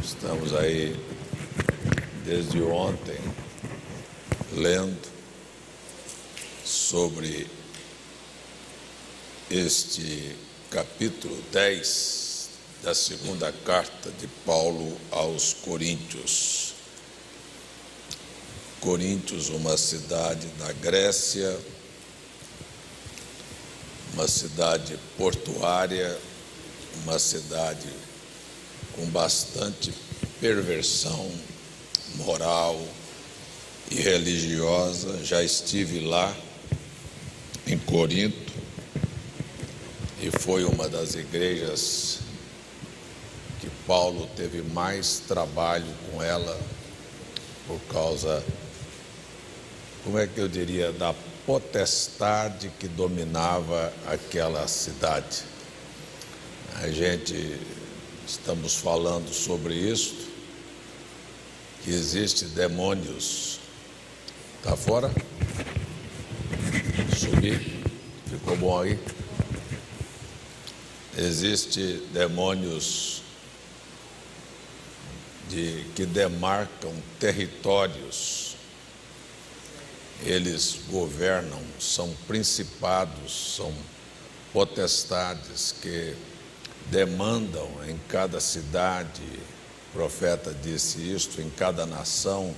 Estamos aí desde ontem lendo sobre este capítulo 10 da segunda carta de Paulo aos Coríntios. Coríntios, uma cidade da Grécia, uma cidade portuária, uma cidade com bastante perversão moral e religiosa. Já estive lá em Corinto e foi uma das igrejas que Paulo teve mais trabalho com ela por causa, como é que eu diria, da potestade que dominava aquela cidade. Estamos falando sobre isso, que existe demônios. Tá fora? Subir? Ficou bom aí? Existe demônios que demarcam territórios. Eles governam, são principados, são potestades que demandam em cada cidade, o profeta disse isto, em cada nação,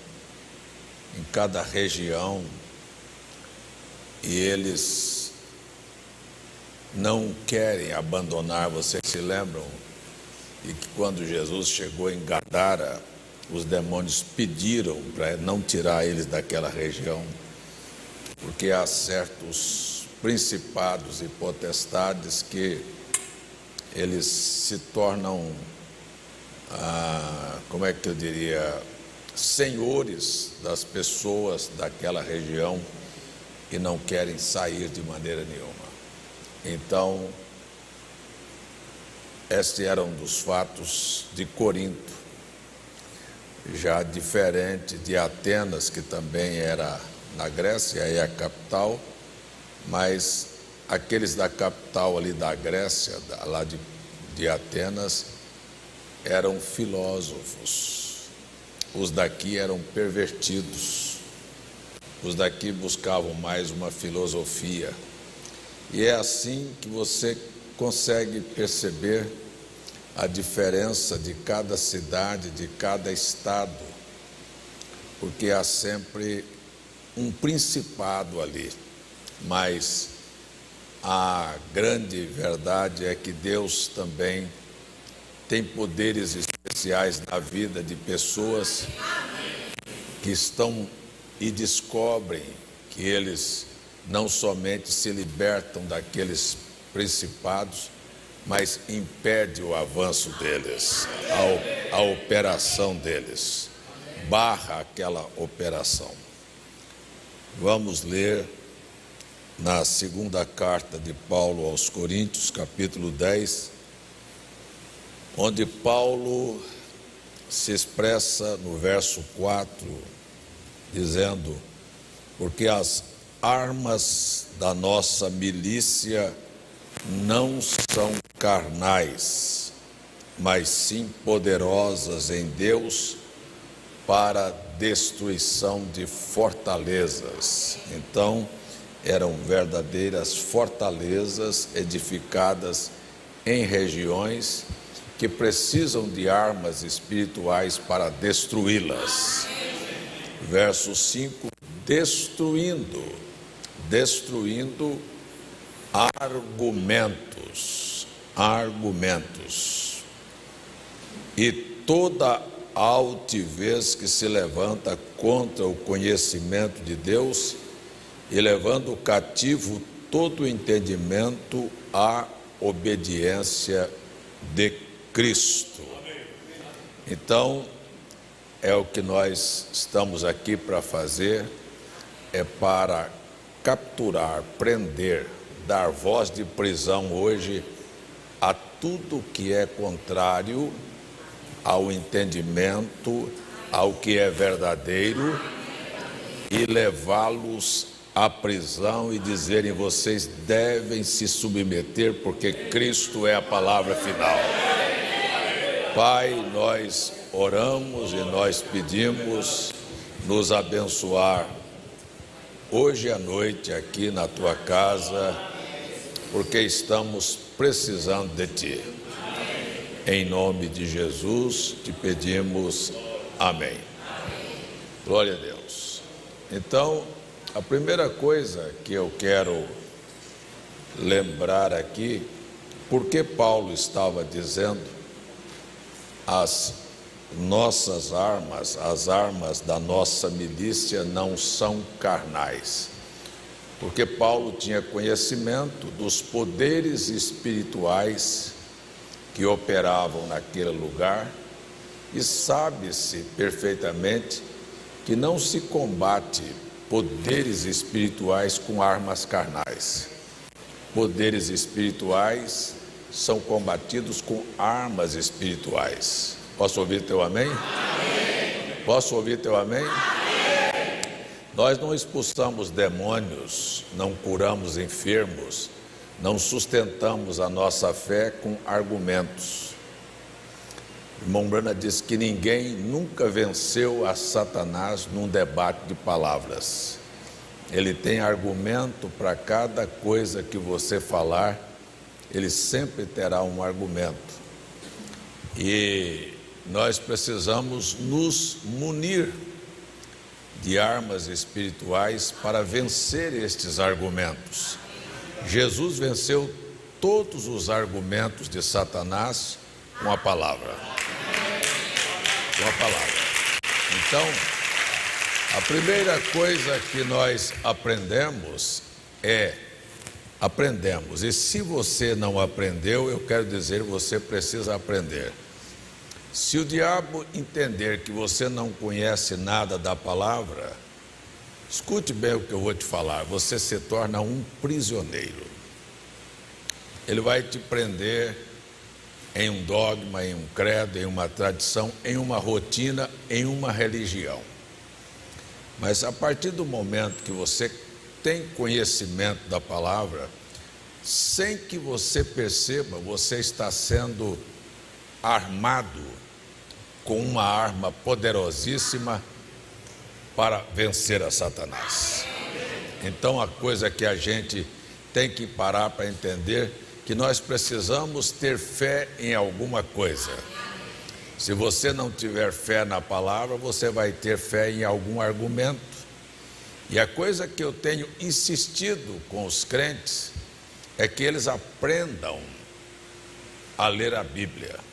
em cada região, e eles não querem abandonar. Vocês se lembram e que quando Jesus chegou em Gadara, os demônios pediram para não tirar eles daquela região, porque há certos principados e potestades que eles se tornam, como é que eu diria, senhores das pessoas daquela região e não querem sair de maneira nenhuma. Então, este era um dos fatos de Corinto, já diferente de Atenas, que também era na Grécia, é a capital, mas aqueles da capital ali da Grécia, lá de Atenas, eram filósofos. Os daqui eram pervertidos. Os daqui buscavam mais uma filosofia. E é assim que você consegue perceber a diferença de cada cidade, de cada estado, porque há sempre um principado ali, mas a grande verdade é que Deus também tem poderes especiais na vida de pessoas que estão e descobrem que eles não somente se libertam daqueles principados, mas impede o avanço deles, a operação deles, barra aquela operação. Vamos ler na segunda carta de Paulo aos Coríntios, capítulo 10, onde Paulo se expressa no verso 4, dizendo: porque as armas da nossa milícia não são carnais, mas sim poderosas em Deus para destruição de fortalezas. Então, eram verdadeiras fortalezas edificadas em regiões que precisam de armas espirituais para destruí-las. Verso 5, destruindo argumentos e toda altivez que se levanta contra o conhecimento de Deus, e levando cativo todo o entendimento à obediência de Cristo. Então, é o que nós estamos aqui para fazer, é para capturar, prender, dar voz de prisão hoje a tudo que é contrário ao entendimento, ao que é verdadeiro, e levá-los à prisão e dizerem: vocês devem se submeter, porque Cristo é a palavra final. Pai, nós oramos e nós pedimos nos abençoar hoje à noite aqui na tua casa, porque estamos precisando de ti. Em nome de Jesus te pedimos amém. Glória a Deus. Então, a primeira coisa que eu quero lembrar aqui, porque Paulo estava dizendo as nossas armas, as armas da nossa milícia não são carnais. Porque Paulo tinha conhecimento dos poderes espirituais que operavam naquele lugar e sabe-se perfeitamente que não se combate poderes espirituais com armas carnais. Poderes espirituais são combatidos com armas espirituais. Posso ouvir teu amém? Amém. Posso ouvir teu amém? Amém. Nós não expulsamos demônios, não curamos enfermos, não sustentamos a nossa fé com argumentos. O irmão Branham disse que ninguém nunca venceu a Satanás num debate de palavras. Ele tem argumento para cada coisa que você falar, ele sempre terá um argumento. E nós precisamos nos munir de armas espirituais para vencer estes argumentos. Jesus venceu todos os argumentos de Satanás com a palavra. Com a palavra. Então, a primeira coisa que nós aprendemos, e se você não aprendeu, eu quero dizer, você precisa aprender. Se o diabo entender que você não conhece nada da palavra, escute bem o que eu vou te falar, você se torna um prisioneiro. Ele vai te prender em um dogma, em um credo, em uma tradição, em uma rotina, em uma religião. Mas a partir do momento que você tem conhecimento da palavra, sem que você perceba, você está sendo armado com uma arma poderosíssima para vencer a Satanás. Então, a coisa que a gente tem que parar para entender, que nós precisamos ter fé em alguma coisa. Se você não tiver fé na palavra, você vai ter fé em algum argumento. E a coisa que eu tenho insistido com os crentes é que eles aprendam a ler a Bíblia.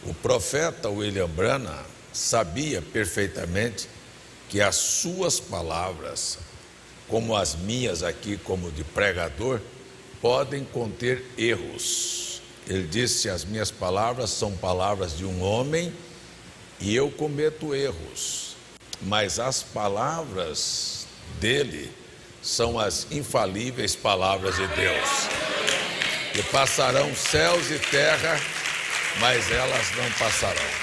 O profeta William Branham sabia perfeitamente que as suas palavras, como as minhas aqui, como de pregador, podem conter erros. Ele disse: as minhas palavras são palavras de um homem e eu cometo erros, mas as palavras dele são as infalíveis palavras de Deus, que passarão céus e terra, mas elas não passarão.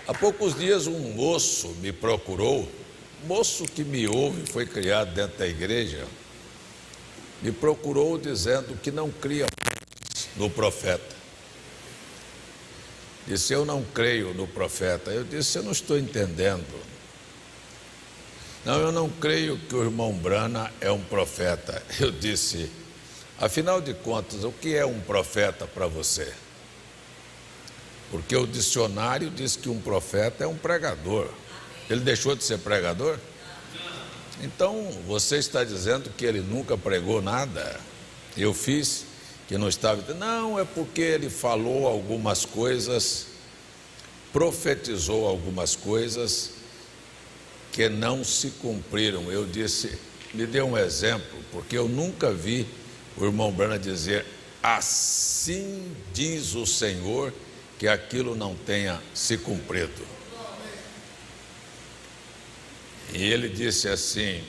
Há poucos dias um moço me procurou, moço que me ouve, foi criado dentro da igreja, me procurou dizendo que não cria no profeta. Disse: eu não creio no profeta. Eu disse: eu não estou entendendo. Não, eu não creio que o irmão Branham é um profeta. Eu disse: afinal de contas, o que é um profeta para você? Porque o dicionário diz que um profeta é um pregador. Ele deixou de ser pregador? Então, você está dizendo que ele nunca pregou nada? Eu fiz que não estava... Não, é porque ele falou algumas coisas, profetizou algumas coisas que não se cumpriram. Eu disse, me dê um exemplo, porque eu nunca vi o irmão Branham dizer: assim diz o Senhor, que aquilo não tenha se cumprido. E ele disse assim: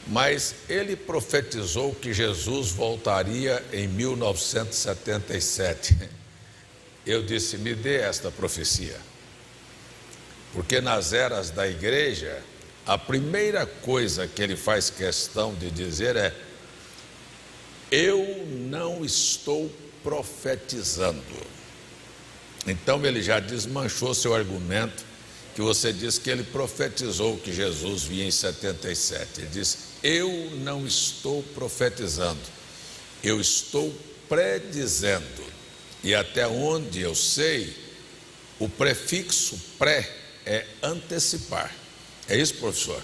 mas ele profetizou que Jesus voltaria em 1977. Eu disse: me dê esta profecia. Porque nas eras da igreja, a primeira coisa que ele faz questão de dizer é: eu não estou profetizando. Então ele já desmanchou seu argumento, que você disse que ele profetizou que Jesus vinha em 77. Ele disse: eu não estou profetizando, eu estou predizendo. E até onde eu sei, o prefixo pré é antecipar. É isso, professor?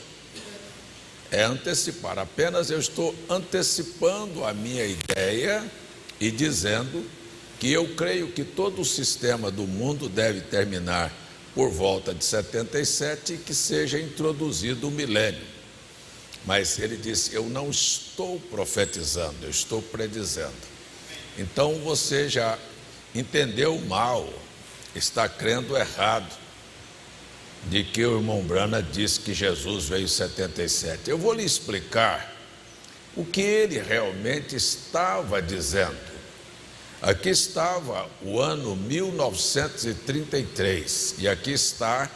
É antecipar. Apenas eu estou antecipando a minha ideia e dizendo que eu creio que todo o sistema do mundo deve terminar por volta de 77 e que seja introduzido o milênio. Mas ele disse: eu não estou profetizando, eu estou predizendo. Então você já entendeu mal, está crendo errado, de que o irmão Brana disse que Jesus veio em 77. Eu vou lhe explicar o que ele realmente estava dizendo. Aqui estava o ano 1933 e aqui está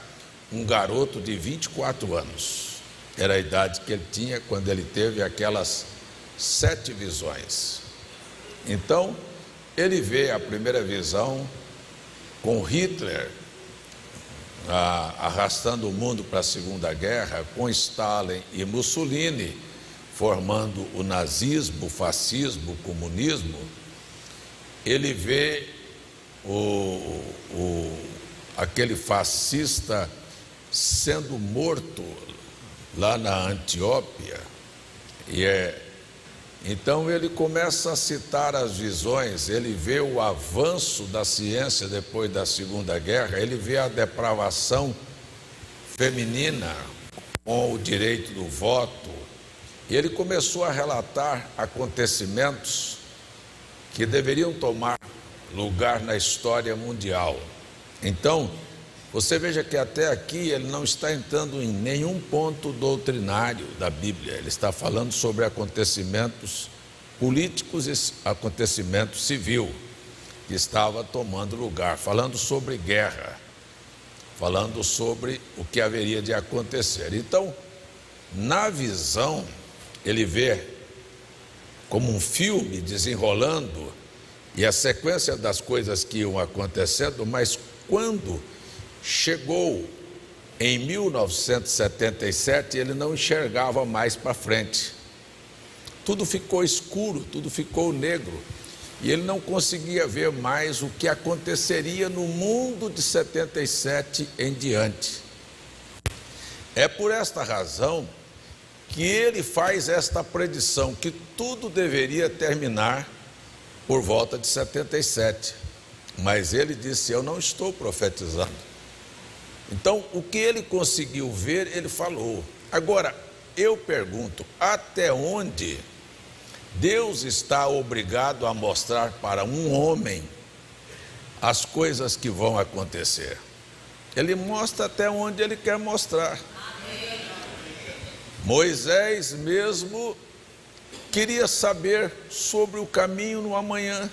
um garoto de 24 anos. Era a idade que ele tinha quando ele teve aquelas 7 visões. Então, ele vê a primeira visão com Hitler arrastando o mundo para a Segunda Guerra, com Stalin e Mussolini formando o nazismo, o fascismo, o comunismo. Ele vê aquele fascista sendo morto lá na Etiópia. Então ele começa a citar as visões, ele vê o avanço da ciência depois da Segunda Guerra, ele vê a depravação feminina com o direito do voto, e ele começou a relatar acontecimentos que deveriam tomar lugar na história mundial. Então, você veja que até aqui ele não está entrando em nenhum ponto doutrinário da Bíblia. Ele está falando sobre acontecimentos políticos e acontecimento civil que estava tomando lugar, falando sobre guerra, falando sobre o que haveria de acontecer. Então, na visão, ele vê como um filme desenrolando e a sequência das coisas que iam acontecendo, mas quando chegou em 1977, ele não enxergava mais para frente. Tudo ficou escuro, tudo ficou negro, e ele não conseguia ver mais o que aconteceria no mundo de 77 em diante. É por esta razão que ele faz esta predição, que tudo deveria terminar por volta de 77. Mas ele disse: eu não estou profetizando. Então, o que ele conseguiu ver, ele falou. Agora, eu pergunto, até onde Deus está obrigado a mostrar para um homem as coisas que vão acontecer? Ele mostra até onde ele quer mostrar. Moisés mesmo queria saber sobre o caminho no amanhã.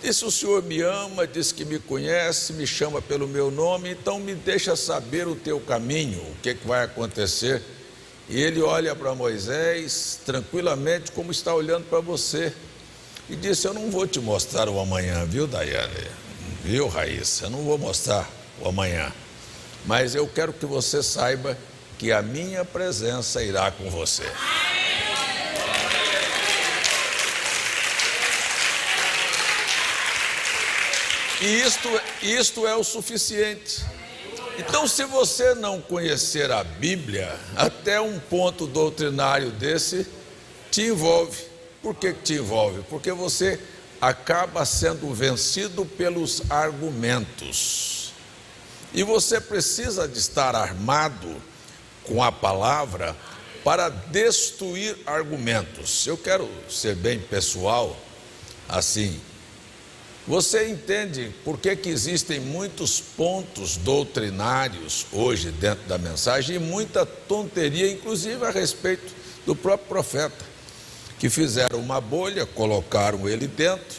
Disse: o Senhor me ama, disse que me conhece, me chama pelo meu nome, então me deixa saber o teu caminho, o que vai acontecer. E ele olha para Moisés tranquilamente, como está olhando para você, e disse: eu não vou te mostrar o amanhã, viu, Daiane? Viu, Raíssa? Eu não vou mostrar o amanhã, mas eu quero que você saiba que a minha presença irá com você. E isto é o suficiente. Então, se você não conhecer a Bíblia, até um ponto doutrinário desse te envolve. Por que te envolve? Porque você acaba sendo vencido pelos argumentos. E você precisa de estar armado com a palavra para destruir argumentos. Eu quero ser bem pessoal, assim. Você entende por que existem muitos pontos doutrinários hoje dentro da mensagem e muita tonteria, inclusive a respeito do próprio profeta, que fizeram uma bolha, colocaram ele dentro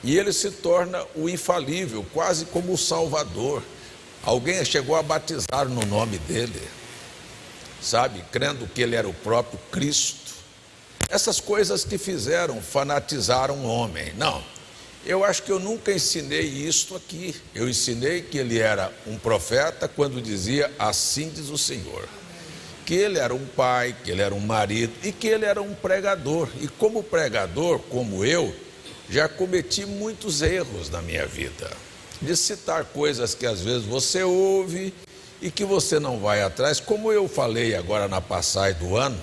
e ele se torna o infalível, quase como o Salvador. Alguém chegou a batizar no nome dele, sabe, crendo que ele era o próprio Cristo. Essas coisas que fizeram, fanatizaram o homem. Não. eu acho que eu nunca ensinei isto aqui. Eu ensinei que ele era um profeta quando dizia assim diz o Senhor. Que ele era um pai, que ele era um marido e que ele era um pregador. E como pregador, como eu, já cometi muitos erros na minha vida. De citar coisas que às vezes você ouve e que você não vai atrás, como eu falei agora na passagem do ano,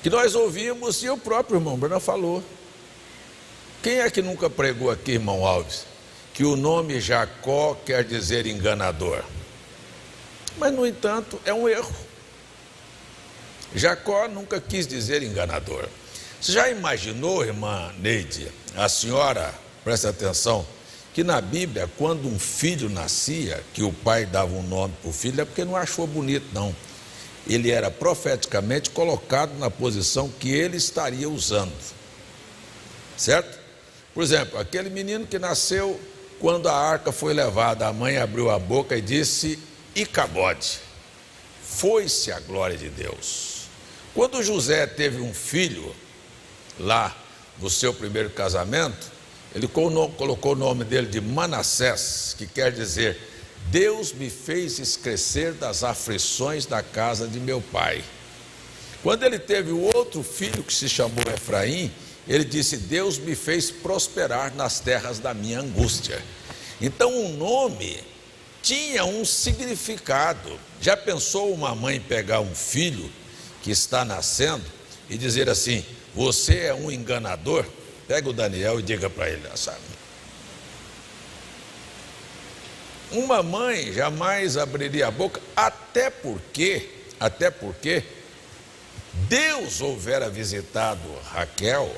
que nós ouvimos e o próprio irmão Brana falou. Quem é que nunca pregou aqui, irmão Alves, que o nome Jacó quer dizer enganador? Mas, no entanto, é um erro. Jacó nunca quis dizer enganador. Você já imaginou, irmã Neide, a senhora, presta atenção, que na Bíblia, quando um filho nascia, que o pai dava um nome para o filho, é porque não achou bonito, não. Ele era profeticamente colocado na posição que ele estaria usando. Certo? Por exemplo, aquele menino que nasceu quando a arca foi levada, a mãe abriu a boca e disse, Icabode, foi-se a glória de Deus. Quando José teve um filho, lá no seu primeiro casamento, ele colocou o nome dele de Manassés, que quer dizer, Deus me fez esquecer das aflições da casa de meu pai. Quando ele teve o outro filho, que se chamou Efraim, ele disse, Deus me fez prosperar nas terras da minha angústia. Então o nome tinha um significado. Já pensou uma mãe pegar um filho que está nascendo e dizer assim, você é um enganador? Pega o Daniel e diga para ele, sabe? Uma mãe jamais abriria a boca, até porque Deus houvera visitado Raquel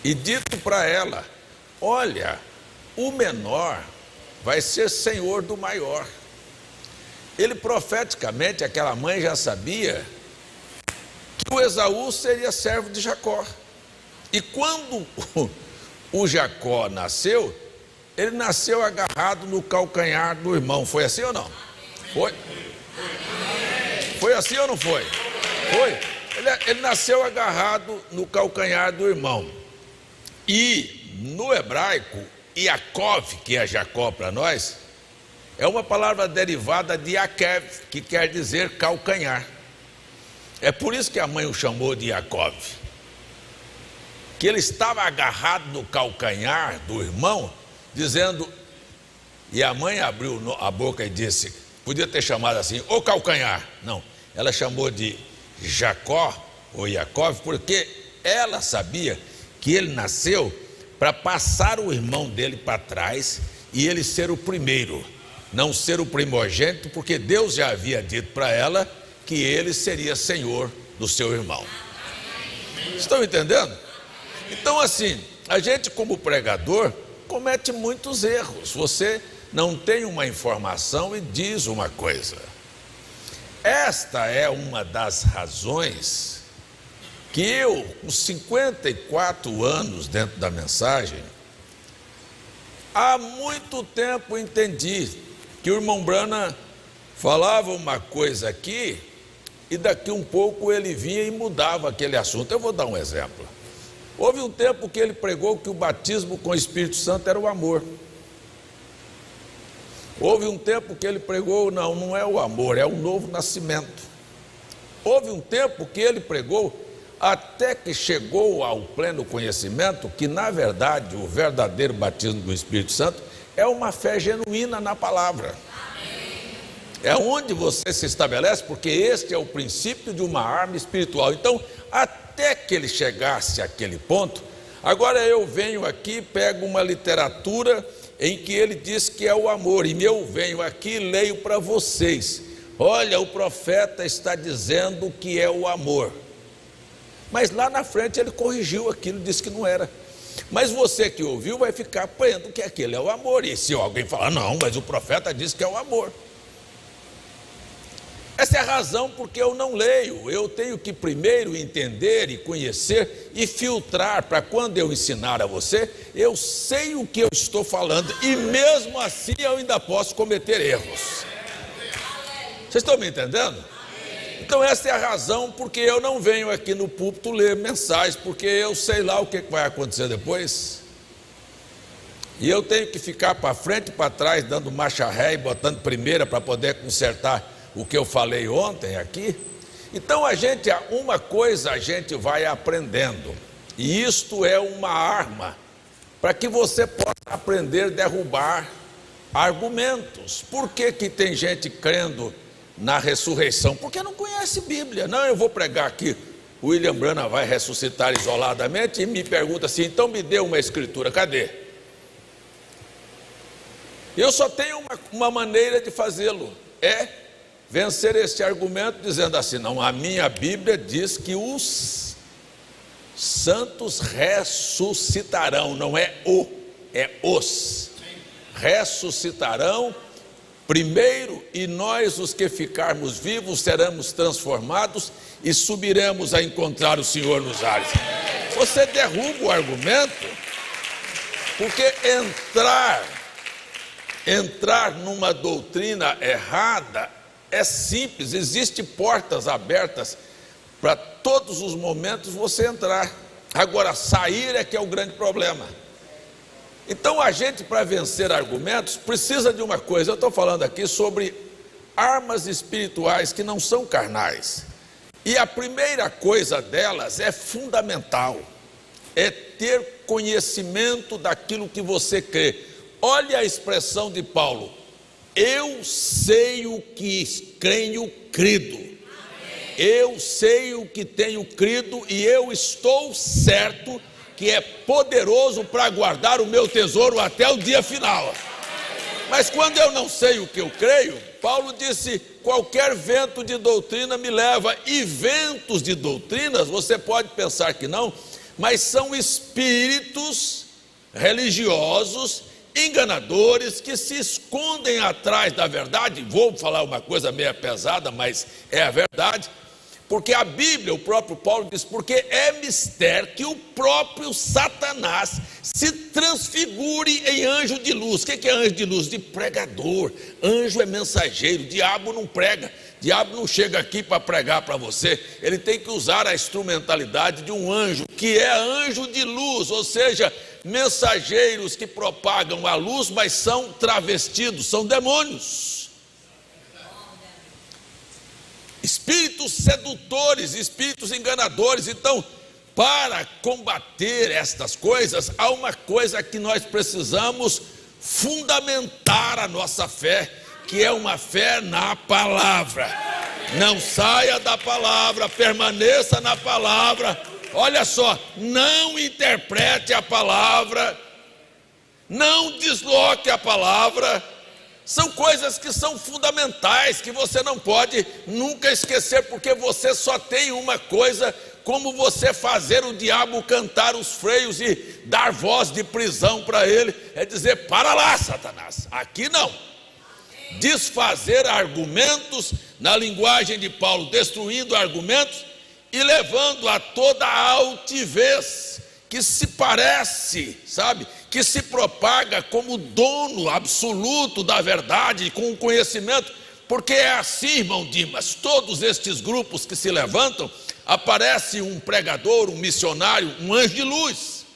e dito para ela, olha, o menor vai ser senhor do maior. Ele profeticamente, aquela mãe já sabia que o Esaú seria servo de Jacó. E quando o Jacó nasceu, ele nasceu agarrado no calcanhar do irmão. Foi assim ou não? Foi? Foi assim ou não foi? Foi. Ele nasceu agarrado no calcanhar do irmão. E no hebraico, Yaakov, que é Jacó para nós, é uma palavra derivada de Akev, que quer dizer calcanhar. É por isso que a mãe o chamou de Yaakov. Que ele estava agarrado no calcanhar do irmão, dizendo, e a mãe abriu a boca e disse, podia ter chamado assim, o calcanhar. Não, ela chamou de Jacó, ou Yaakov, porque ela sabia que ele nasceu para passar o irmão dele para trás e ele ser o primeiro, não ser o primogênito, porque Deus já havia dito para ela que ele seria senhor do seu irmão. Estão entendendo? Então assim, a gente como pregador comete muitos erros. Você não tem uma informação e diz uma coisa. Esta é uma das razões que eu, com 54 anos dentro da mensagem, há muito tempo entendi que o irmão Brana falava uma coisa aqui e daqui um pouco ele vinha e mudava aquele assunto. Eu vou dar um exemplo. Houve um tempo que ele pregou que o batismo com o Espírito Santo era o amor. Houve um tempo que ele pregou, não é o amor, é o novo nascimento. Houve um tempo que ele pregou, até que chegou ao pleno conhecimento, que na verdade o verdadeiro batismo do Espírito Santo é uma fé genuína na palavra. É onde você se estabelece, porque este é o princípio de uma arma espiritual. Então, até que ele chegasse àquele ponto, agora eu venho aqui, pego uma literatura em que ele diz que é o amor, e eu venho aqui e leio para vocês. Olha, o profeta está dizendo que é o amor. Mas lá na frente ele corrigiu aquilo, disse que não era. Mas você que ouviu vai ficar aprendendo que aquele é o amor. E se alguém falar, não, mas o profeta disse que é o amor. Essa é a razão porque eu não leio. Eu tenho que primeiro entender e conhecer e filtrar para quando eu ensinar a você, eu sei o que eu estou falando e mesmo assim eu ainda posso cometer erros. Vocês estão me entendendo? Então essa é a razão porque eu não venho aqui no púlpito ler mensagens, porque eu sei lá o que vai acontecer depois. E eu tenho que ficar para frente e para trás, dando marcha ré e botando primeira para poder consertar o que eu falei ontem aqui. Então uma coisa a gente vai aprendendo, e isto é uma arma para que você possa aprender a derrubar argumentos. Por que tem gente crendo na ressurreição? Porque não conhece Bíblia. Não, eu vou pregar aqui, o William Branham vai ressuscitar isoladamente, e me pergunta assim, então me dê uma escritura, cadê? Eu só tenho uma maneira de fazê-lo, é vencer este argumento dizendo assim, não, a minha Bíblia diz que os santos ressuscitarão, não é os, ressuscitarão primeiro, e nós, os que ficarmos vivos, seremos transformados e subiremos a encontrar o Senhor nos ares. Você derruba o argumento, porque entrar numa doutrina errada é simples, existem portas abertas para todos os momentos você entrar. Agora, sair é que é o grande problema. Então a gente, para vencer argumentos, precisa de uma coisa. Eu estou falando aqui sobre armas espirituais que não são carnais, e a primeira coisa delas é fundamental, é ter conhecimento daquilo que você crê. Olha a expressão de Paulo, eu sei o que tenho crido, eu sei o que tenho crido, e eu estou certo que é poderoso para guardar o meu tesouro até o dia final. Mas quando eu não sei o que eu creio, Paulo disse, qualquer vento de doutrina me leva. E ventos de doutrinas, você pode pensar que não, mas são espíritos religiosos, enganadores, que se escondem atrás da verdade. Vou falar uma coisa meio pesada, mas é a verdade. Porque a Bíblia, o próprio Paulo diz, porque é mister que o próprio Satanás se transfigure em anjo de luz. O que é anjo de luz? De pregador. Anjo é mensageiro, diabo não prega. Diabo não chega aqui para pregar para você. Ele tem que usar a instrumentalidade de um anjo, que é anjo de luz, ou seja, mensageiros que propagam a luz, mas são travestidos, são demônios. Espíritos sedutores, espíritos enganadores. Então, para combater estas coisas, há uma coisa que nós precisamos fundamentar a nossa fé, que é uma fé na palavra. Não saia da palavra, permaneça na palavra. Olha só, não interprete a palavra, não desloque a palavra. São coisas que são fundamentais, que você não pode nunca esquecer, porque você só tem uma coisa, como você fazer o diabo cantar os freios e dar voz de prisão para ele, é dizer, para lá, Satanás, aqui não. Desfazer argumentos, na linguagem de Paulo, destruindo argumentos e levando a toda a altivez que se parece, sabe, que se propaga como dono absoluto da verdade, com o conhecimento, porque é assim, irmão Dimas, todos estes grupos que se levantam, aparece um pregador, um missionário, um anjo de luz,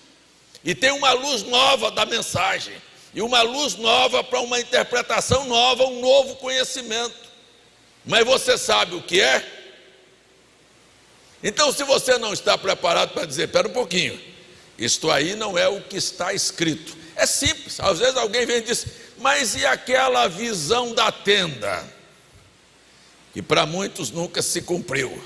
e tem uma luz nova da mensagem, e uma luz nova para uma interpretação nova, um novo conhecimento. Mas você sabe o que é? Então, se você não está preparado para dizer, espera um pouquinho, isto aí não é o que está escrito. É simples, às vezes alguém vem e diz, mas e aquela visão da tenda? Que para muitos nunca se cumpriu.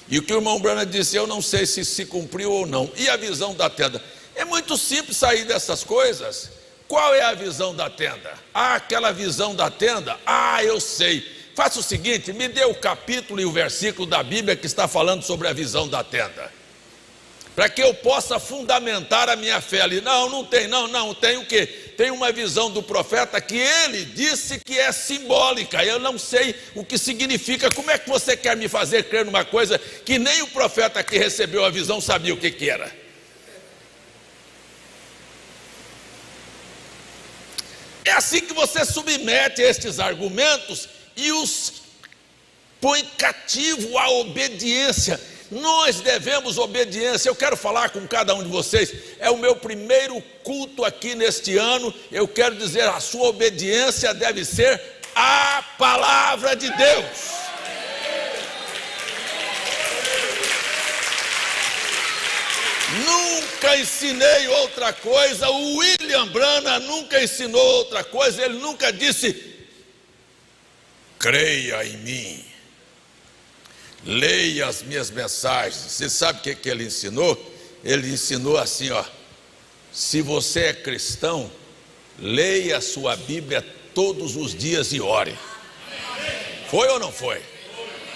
E o que o irmão Branham disse, eu não sei se cumpriu ou não. E a visão da tenda? É muito simples sair dessas coisas. Qual é a visão da tenda? Ah, aquela visão da tenda? Ah, eu sei. Faça o seguinte, me dê o capítulo e o versículo da Bíblia que está falando sobre a visão da tenda, para que eu possa fundamentar a minha fé ali. Não tem o quê? Tem uma visão do profeta que ele disse que é simbólica, eu não sei o que significa. Como é que você quer me fazer crer numa coisa que nem o profeta que recebeu a visão sabia o que era? É assim que você submete estes argumentos e os põe cativo à obediência. Nós devemos obediência. Eu quero falar com cada um de vocês. É o meu primeiro culto aqui neste ano. Eu quero dizer, a sua obediência deve ser a palavra de Deus. Nunca ensinei outra coisa. O William Branham nunca ensinou outra coisa. Ele nunca disse: creia em mim, leia as minhas mensagens. Você sabe o que ele ensinou? Ele ensinou assim, ó: se você é cristão, leia a sua Bíblia todos os dias e ore. Foi ou não foi?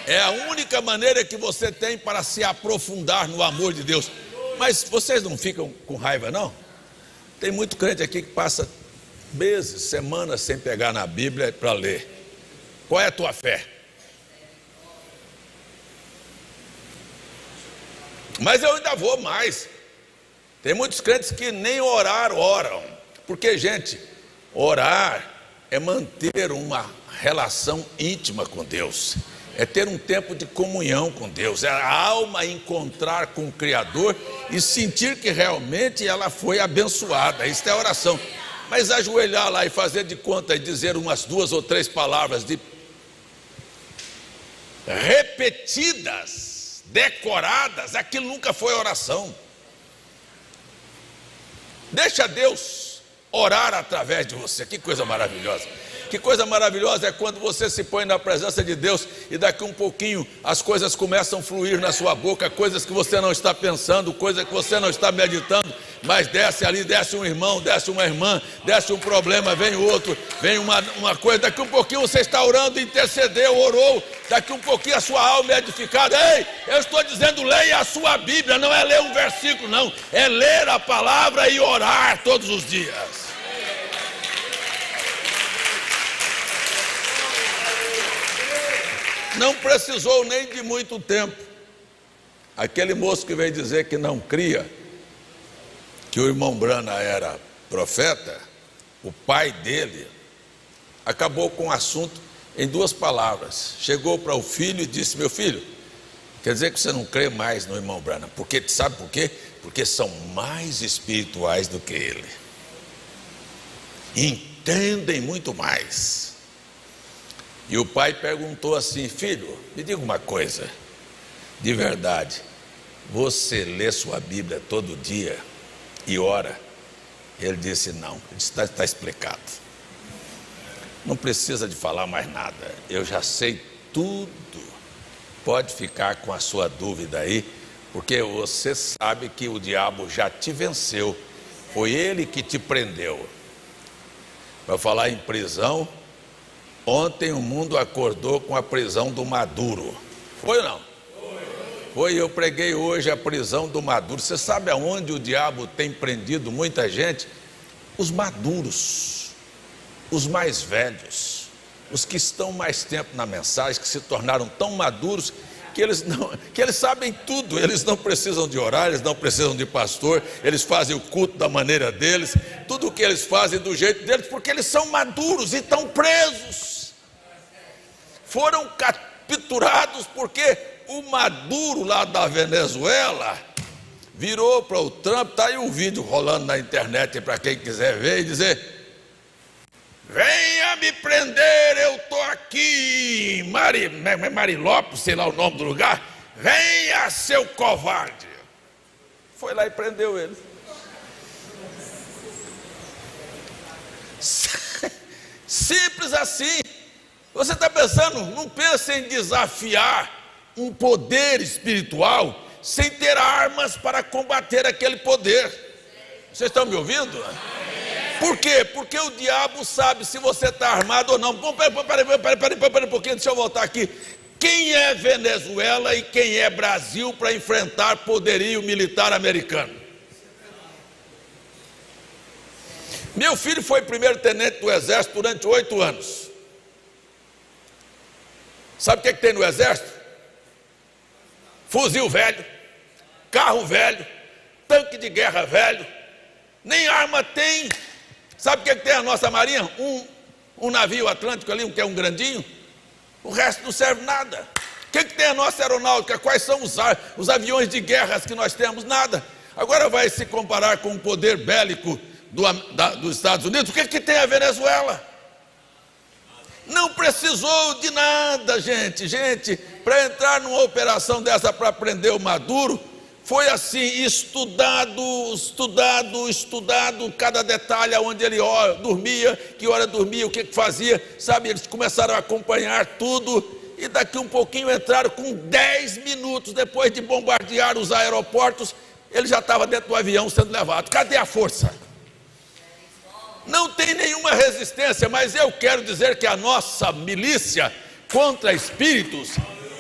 É a única maneira que você tem para se aprofundar no amor de Deus. Mas vocês não ficam com raiva, não? Tem muito crente aqui que passa meses, semanas sem pegar na Bíblia para ler. Qual é a tua fé? Mas eu ainda vou mais. Tem muitos crentes que nem orar oram. Porque, gente, orar é manter uma relação íntima com Deus. É ter um tempo de comunhão com Deus. É a alma encontrar com o Criador e sentir que realmente ela foi abençoada. Isso é oração. Mas ajoelhar lá e fazer de conta e dizer umas 2 ou 3 palavras repetidas, decoradas, aquilo nunca foi oração. Deixa Deus orar através de você. Que coisa maravilhosa. Que coisa maravilhosa é quando você se põe na presença de Deus e daqui um pouquinho as coisas começam a fluir na sua boca, coisas que você não está pensando, coisas que você não está meditando, mas desce ali, desce um irmão, desce uma irmã, desce um problema, vem outro, vem uma coisa, daqui um pouquinho você está orando, intercedeu, orou, daqui um pouquinho a sua alma é edificada. Ei, eu estou dizendo, leia a sua Bíblia, não é ler um versículo, não, é ler a palavra e orar todos os dias. Não precisou nem de muito tempo. Aquele moço que veio dizer que não cria, que o irmão Branham era profeta, o pai dele acabou com o assunto em 2 palavras. Chegou para o filho e disse: meu filho, quer dizer que você não crê mais no irmão Branham? Porque, sabe por quê? Porque são mais espirituais do que ele. Entendem muito mais. E o pai perguntou assim: filho, me diga uma coisa, de verdade, você lê sua Bíblia todo dia e ora? Ele disse: não. Está explicado, não precisa de falar mais nada, eu já sei tudo, pode ficar com a sua dúvida aí, porque você sabe que o diabo já te venceu, foi ele que te prendeu. Para falar em prisão, ontem o mundo acordou com a prisão do Maduro. Foi ou não? Foi, eu preguei hoje a prisão do Maduro. Você sabe aonde o diabo tem prendido muita gente? Os maduros, os mais velhos, os que estão mais tempo na mensagem, que se tornaram tão maduros que eles sabem tudo, eles não precisam de orar, eles não precisam de pastor, eles fazem o culto da maneira deles, tudo o que eles fazem do jeito deles, porque eles são maduros e estão presos. Foram capturados porque o Maduro lá da Venezuela virou para o Trump, está aí um vídeo rolando na internet para quem quiser ver e dizer: venha me prender, eu estou aqui em Marilópolis, sei lá o nome do lugar, venha, seu covarde. Foi lá e prendeu ele. Simples assim. Você está pensando, não pense em desafiar um poder espiritual sem ter armas para combater aquele poder. Vocês estão me ouvindo? Por quê? Porque o diabo sabe se você está armado ou não. Bom, peraí um pouquinho, deixa eu voltar aqui. Quem é Venezuela e quem é Brasil para enfrentar poderio militar americano? Meu filho foi primeiro-tenente do Exército durante 8 anos. Sabe o que tem no Exército? Fuzil velho, carro velho, tanque de guerra velho, nem arma tem. Sabe o que tem a nossa marinha? Um navio atlântico ali, que é um grandinho. O resto não serve nada. que tem a nossa aeronáutica? Quais são os aviões de guerra que nós temos? Nada. Agora vai se comparar com o poder bélico dos Estados Unidos. O que tem a Venezuela? Não precisou de nada, gente, para entrar numa operação dessa para prender o Maduro. Foi assim, estudado, cada detalhe, onde ele dormia, que hora dormia, o que fazia, sabe? Eles começaram a acompanhar tudo e daqui um pouquinho entraram com 10 minutos, depois de bombardear os aeroportos, ele já estava dentro do avião sendo levado. Cadê a força? Não tem nenhuma resistência, mas eu quero dizer que a nossa milícia contra espíritos,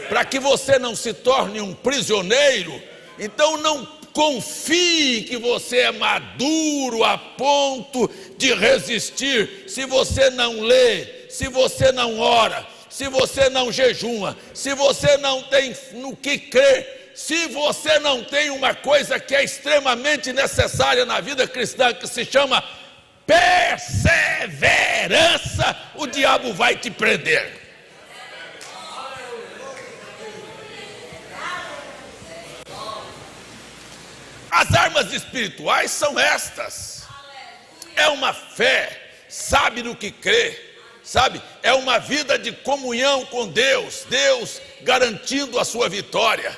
para que você não se torne um prisioneiro, então não confie que você é maduro a ponto de resistir. Se você não lê, se você não ora, se você não jejuma, se você não tem no que crer, se você não tem uma coisa que é extremamente necessária na vida cristã, que se chama perseverança, o diabo vai te prender. As armas espirituais são estas. É uma fé, sabe no que crê, sabe? É uma vida de comunhão com Deus, Deus garantindo a sua vitória.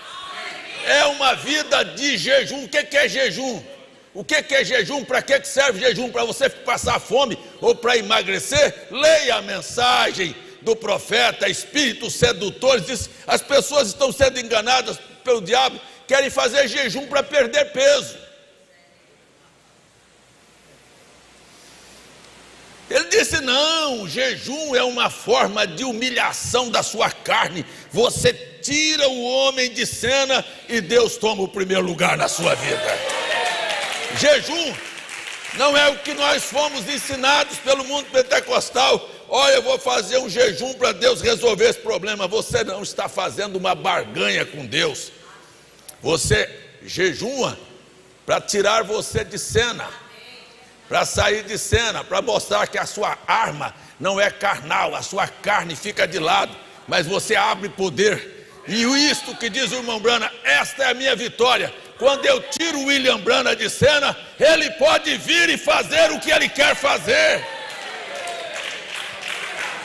É uma vida de jejum. O que é jejum? O que é jejum? Para que serve jejum? Para você passar fome ou para emagrecer? Leia a mensagem do profeta, espíritos sedutores. Diz, as pessoas estão sendo enganadas pelo diabo, querem fazer jejum para perder peso. Ele disse, não, jejum é uma forma de humilhação da sua carne. Você tira o homem de cena e Deus toma o primeiro lugar na sua vida. Jejum não é o que nós fomos ensinados pelo mundo pentecostal. Olha, eu vou fazer um jejum para Deus resolver esse problema. Você não está fazendo uma barganha com Deus. Você jejuma para tirar você de cena, para sair de cena, para mostrar que a sua arma não é carnal, a sua carne fica de lado, mas você abre poder. E isto que diz o irmão Branham, esta é a minha vitória. Quando eu tiro o William Branham de cena, ele pode vir e fazer o que ele quer fazer.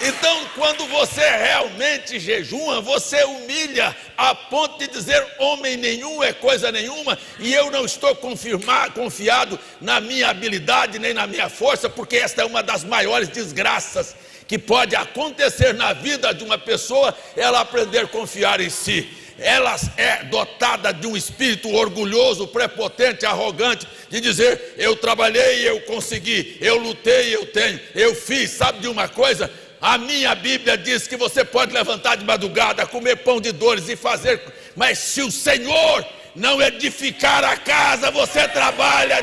Então, quando você realmente jejuma, você humilha a ponto de dizer, homem nenhum é coisa nenhuma, e eu não estou confiado na minha habilidade, nem na minha força, porque esta é uma das maiores desgraças que pode acontecer na vida de uma pessoa, ela aprender a confiar em si. Ela é dotada de um espírito orgulhoso, prepotente, arrogante, de dizer, eu trabalhei, eu consegui, eu lutei, eu tenho, eu fiz. Sabe de uma coisa? A minha Bíblia diz que você pode levantar de madrugada, comer pão de dores e fazer, mas se o Senhor não edificar a casa, você trabalha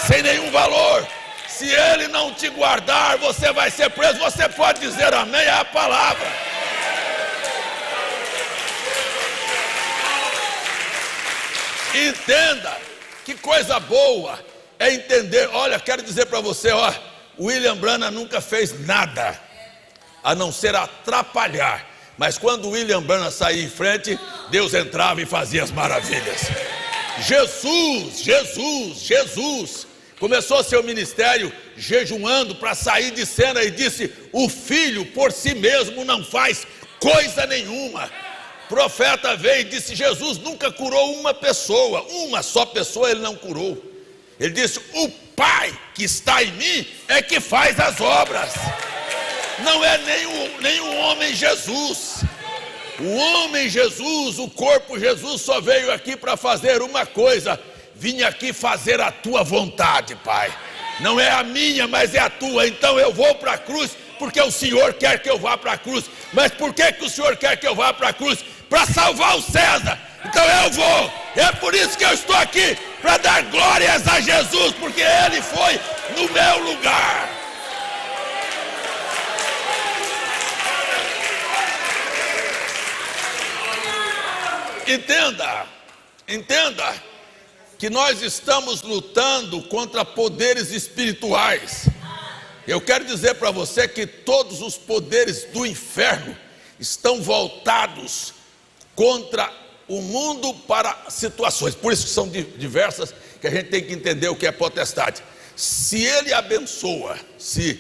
sem nenhum valor. Se Ele não te guardar, você vai ser preso. Você pode dizer amém, é a palavra. Entenda, que coisa boa é entender. Olha, quero dizer para você, William Branham nunca fez nada a não ser atrapalhar, mas quando William Branham saía em frente, Deus entrava e fazia as maravilhas. Jesus começou seu ministério jejuando para sair de cena e disse, o filho por si mesmo não faz coisa nenhuma. O profeta veio e disse, Jesus nunca curou uma pessoa, uma só pessoa ele não curou. Ele disse, o Pai que está em mim é que faz as obras. Não é nem o homem Jesus. O homem Jesus, o corpo Jesus só veio aqui para fazer uma coisa. Vim aqui fazer a tua vontade, Pai. Não é a minha, mas é a tua. Então eu vou para a cruz porque o Senhor quer que eu vá para a cruz. Mas por que o Senhor quer que eu vá para a cruz? Para salvar o César. Então eu vou. É por isso que eu estou aqui, para dar glórias a Jesus, porque Ele foi no meu lugar. Entenda que nós estamos lutando contra poderes espirituais. Eu quero dizer para você que todos os poderes do inferno estão voltados contra o mundo para situações, por isso que são diversas, que a gente tem que entender o que é potestade. Se ele abençoa, se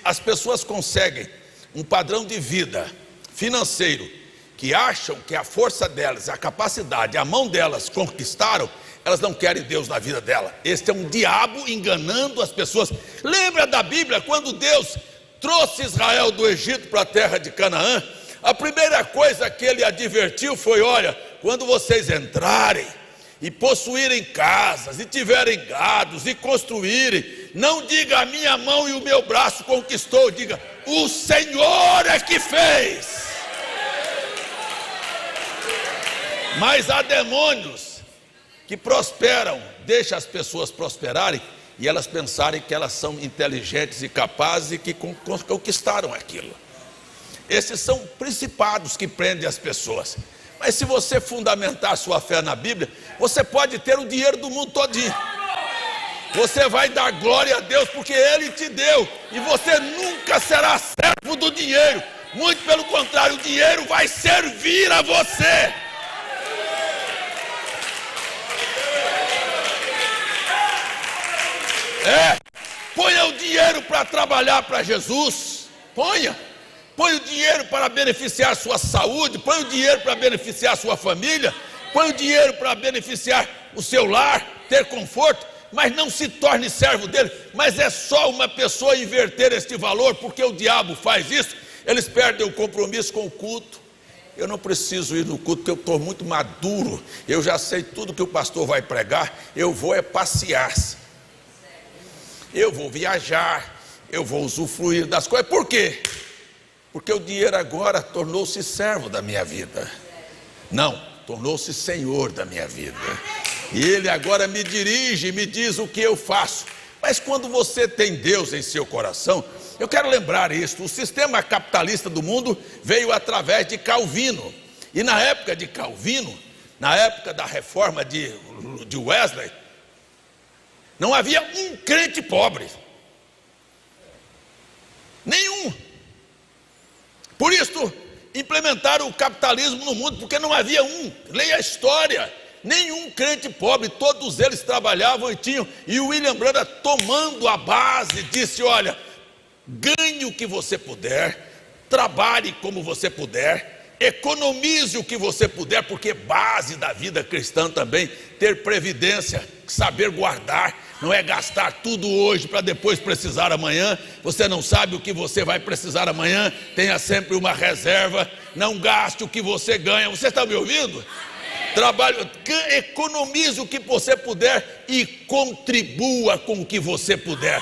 as pessoas conseguem um padrão de vida financeiro, que acham que a força delas, a capacidade, a mão delas conquistaram, elas não querem Deus na vida dela. Este é um diabo enganando as pessoas. Lembra da Bíblia, quando Deus trouxe Israel do Egito para a terra de Canaã, a primeira coisa que ele advertiu foi: olha, quando vocês entrarem e possuírem casas, e tiverem gados, e construírem, não diga a minha mão e o meu braço conquistou, diga o Senhor é que fez. Mas há demônios que prosperam, deixa as pessoas prosperarem e elas pensarem que elas são inteligentes e capazes e que conquistaram aquilo. Esses são principados que prendem as pessoas. Mas se você fundamentar sua fé na Bíblia, você pode ter o dinheiro do mundo todinho. Você vai dar glória a Deus porque Ele te deu, e você nunca será servo do dinheiro. Muito pelo contrário, o dinheiro vai servir a você. Ponha o dinheiro para trabalhar para Jesus. Ponha o dinheiro para beneficiar a sua saúde, põe o dinheiro para beneficiar a sua família, põe o dinheiro para beneficiar o seu lar, ter conforto, mas não se torne servo dele. Mas é só uma pessoa inverter este valor, porque o diabo faz isso, eles perdem o compromisso com o culto. Eu não preciso ir no culto porque eu estou muito maduro, eu já sei tudo que o pastor vai pregar, eu vou passear, eu vou viajar, eu vou usufruir das coisas. Por quê? Porque o dinheiro agora tornou-se servo da minha vida. Não, tornou-se senhor da minha vida. E ele agora me dirige, me diz o que eu faço. Mas quando você tem Deus em seu coração, eu quero lembrar isto: o sistema capitalista do mundo veio através de Calvino. E na época de Calvino, na época da reforma de Wesley, não havia um crente pobre. Nenhum. Por isso, implementaram o capitalismo no mundo, porque não havia um. Leia a história. Nenhum crente pobre, todos eles trabalhavam e tinham. E o William Branham, tomando a base, disse: olha, ganhe o que você puder, trabalhe como você puder, economize o que você puder, porque base da vida cristã também, ter previdência, saber guardar. Não é gastar tudo hoje para depois precisar amanhã. Você não sabe o que você vai precisar amanhã. Tenha sempre uma reserva. Não gaste o que você ganha. Você está me ouvindo? Trabalhe, economize o que você puder e contribua com o que você puder.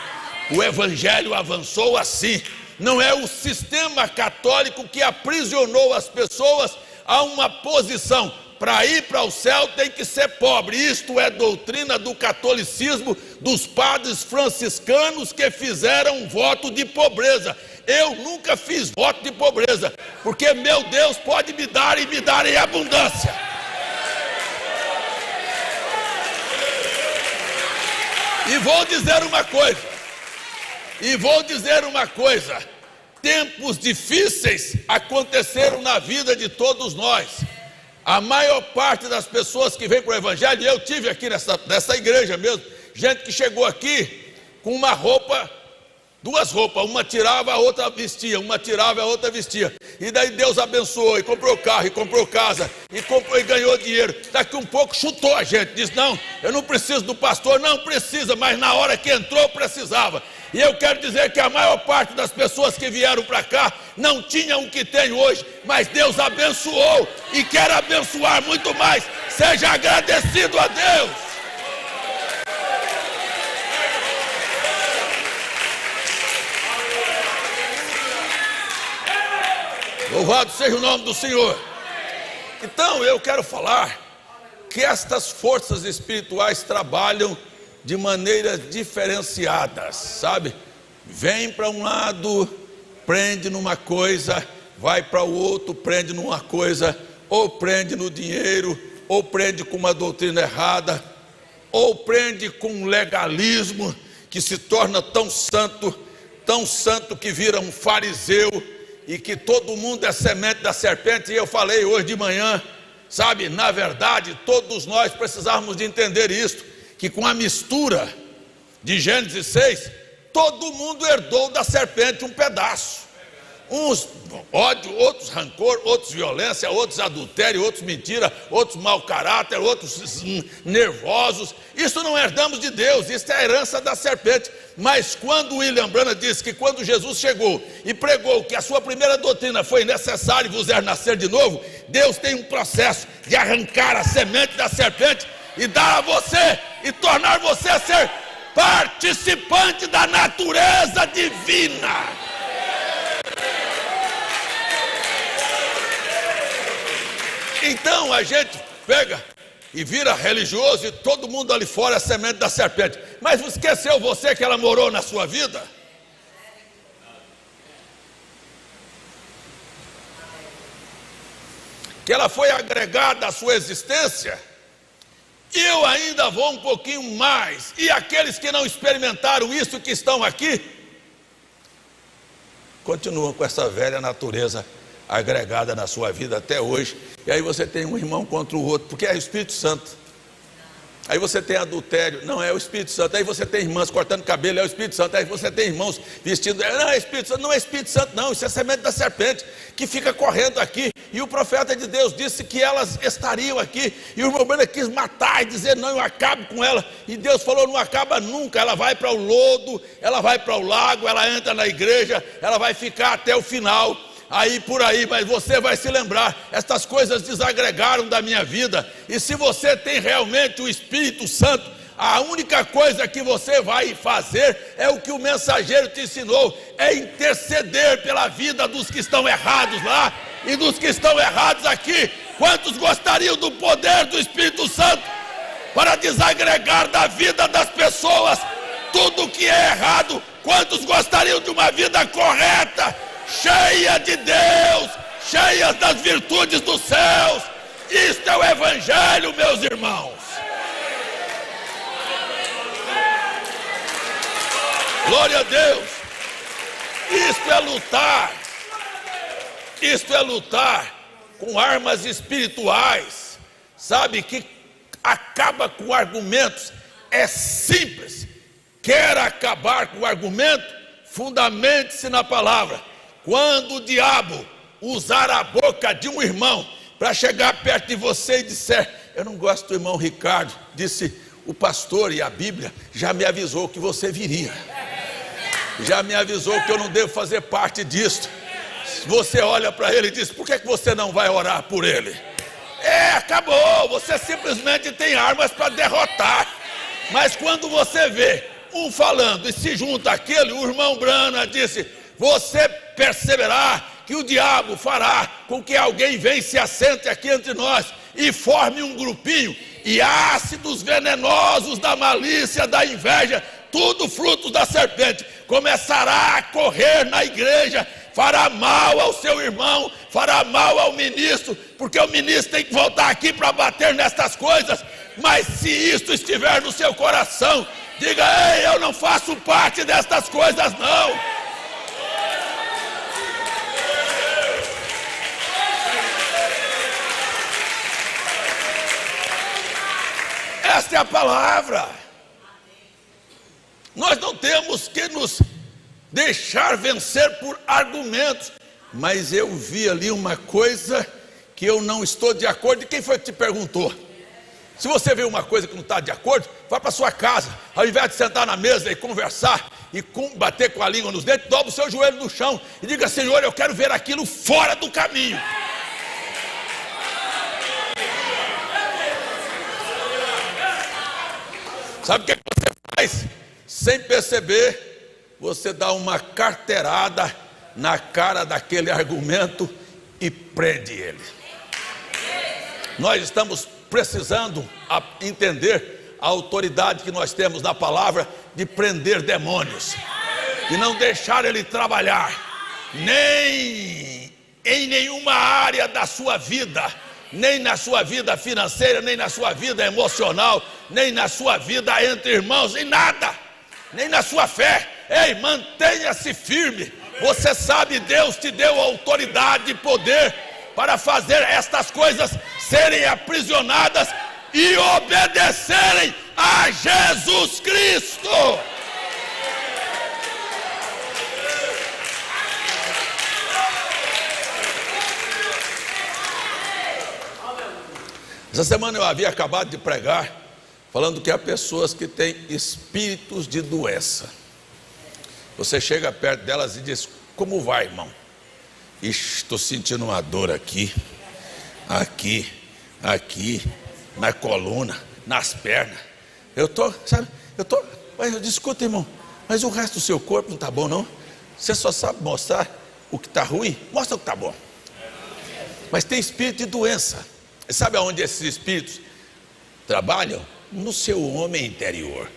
O evangelho avançou assim. Não é o sistema católico que aprisionou as pessoas a uma posição. Para ir para o céu tem que ser pobre. Isto é doutrina do catolicismo, dos padres franciscanos que fizeram um voto de pobreza. Eu nunca fiz voto de pobreza, porque meu Deus pode me dar e me dar em abundância. E vou dizer uma coisa, tempos difíceis aconteceram na vida de todos nós. A maior parte das pessoas que vem para o evangelho, eu tive aqui nessa igreja mesmo, gente que chegou aqui com uma roupa, duas roupas, uma tirava, a outra vestia, uma tirava, a outra vestia, e daí Deus abençoou, e comprou carro, e comprou casa, e comprou e ganhou dinheiro. Daqui um pouco chutou a gente, disse: não, eu não preciso do pastor. Não precisa, mas na hora que entrou precisava. E eu quero dizer que a maior parte das pessoas que vieram para cá não tinham o que tem hoje, mas Deus abençoou e quer abençoar muito mais. Seja agradecido a Deus. Louvado seja o nome do Senhor. Então eu quero falar que estas forças espirituais trabalham de maneiras diferenciadas, sabe? Vem para um lado, prende numa coisa, vai para o outro, prende numa coisa, ou prende no dinheiro, ou prende com uma doutrina errada, ou prende com um legalismo que se torna tão santo que vira um fariseu, e que todo mundo é semente da serpente. E eu falei hoje de manhã, sabe, na verdade, todos nós precisamos de entender isto, que com a mistura de Gênesis 6, todo mundo herdou da serpente um pedaço. Uns ódio, outros rancor, outros violência, outros adultério, outros mentira, outros mau caráter, outros nervosos. Isso não herdamos de Deus, isso é a herança da serpente. Mas quando William Branham disse que quando Jesus chegou e pregou que a sua primeira doutrina foi necessário vos nascer de novo, Deus tem um processo de arrancar a semente da serpente e dar a você e tornar você a ser participante da natureza divina. Então a gente pega e vira religioso e todo mundo ali fora é semente da serpente. Mas esqueceu você que ela morou na sua vida? Que ela foi agregada à sua existência? E eu ainda vou um pouquinho mais. E aqueles que não experimentaram isso, que estão aqui, continuam com essa velha natureza agregada na sua vida até hoje. E aí você tem um irmão contra o outro, porque é o Espírito Santo. Aí você tem adultério, não é o Espírito Santo. Aí você tem irmãs cortando cabelo, é o Espírito Santo. Aí você tem irmãos vestindo, não é Espírito Santo, não é Espírito Santo não, isso é semente da serpente que fica correndo aqui. E o profeta de Deus disse que elas estariam aqui, e o irmão Branham quis matar e dizer, não, eu acabo com ela. E Deus falou, não acaba nunca, ela vai para o lodo, ela vai para o lago, ela entra na igreja, ela vai ficar até o final. Aí por aí, mas você vai se lembrar, estas coisas desagregaram da minha vida. E se você tem realmente o Espírito Santo, a única coisa que você vai fazer é o que o mensageiro te ensinou, é interceder pela vida dos que estão errados lá e dos que estão errados aqui. Quantos gostariam do poder do Espírito Santo para desagregar da vida das pessoas tudo que é errado? Quantos gostariam de uma vida correta, cheia de Deus, cheia das virtudes dos céus? Isto é o Evangelho, meus irmãos. Glória a Deus. Isto é lutar com armas espirituais, sabe, que acaba com argumentos. É simples. Quer acabar com o argumento? Fundamente-se na palavra. Quando o diabo usar a boca de um irmão para chegar perto de você e disser, eu não gosto do irmão Ricardo, disse o pastor, e a Bíblia já me avisou que você viria, já me avisou que eu não devo fazer parte disso. Você olha para ele e diz, por que você não vai orar por ele? Acabou, você simplesmente tem armas para derrotar. Mas quando você vê um falando e se junta àquele, o irmão Branham disse, você perceberá que o diabo fará com que alguém venha e se assente aqui entre nós e forme um grupinho, e ácidos venenosos da malícia, da inveja, tudo frutos da serpente, começará a correr na igreja, fará mal ao seu irmão, fará mal ao ministro, porque o ministro tem que voltar aqui para bater nestas coisas. Mas se isto estiver no seu coração, diga, ei, eu não faço parte destas coisas não. Esta é a palavra. Nós não temos que nos deixar vencer por argumentos. Mas eu vi ali uma coisa que eu não estou de acordo. E quem foi que te perguntou? Se você vê uma coisa que não está de acordo, vá para sua casa. Ao invés de sentar na mesa e conversar e bater com a língua nos dentes, dobra o seu joelho no chão e diga, Senhor, eu quero ver aquilo fora do caminho. Sabe o que você faz? Sem perceber, você dá uma carteirada na cara daquele argumento e prende ele. Nós estamos precisando entender a autoridade que nós temos na palavra de prender demônios e não deixar ele trabalhar nem em nenhuma área da sua vida, nem na sua vida financeira, nem na sua vida emocional, nem na sua vida entre irmãos, em nada, nem na sua fé. Ei, mantenha-se firme, Você sabe, Deus te deu autoridade e poder para fazer estas coisas serem aprisionadas e obedecerem a Jesus Cristo. Essa semana eu havia acabado de pregar, falando que há pessoas que têm espíritos de doença. Você chega perto delas e diz: como vai, irmão? Estou sentindo uma dor aqui, na coluna, nas pernas. Mas eu discuto, irmão, mas o resto do seu corpo não está bom, não? Você só sabe mostrar o que está ruim? Mostra o que está bom. Mas tem espírito de doença. Sabe aonde esses espíritos trabalham? No seu homem interior.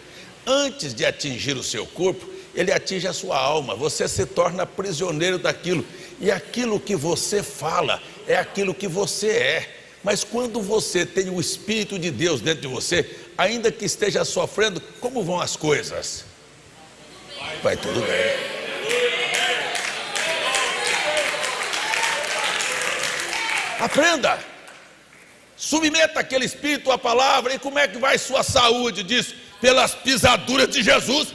Antes de atingir o seu corpo, ele atinge a sua alma. Você se torna prisioneiro daquilo. E aquilo que você fala é aquilo que você é. Mas quando você tem o Espírito de Deus dentro de você, ainda que esteja sofrendo, como vão as coisas? Vai tudo bem. Aprenda. Submeta aquele espírito à palavra. E como é que vai sua saúde? Diz: pelas pisaduras de Jesus.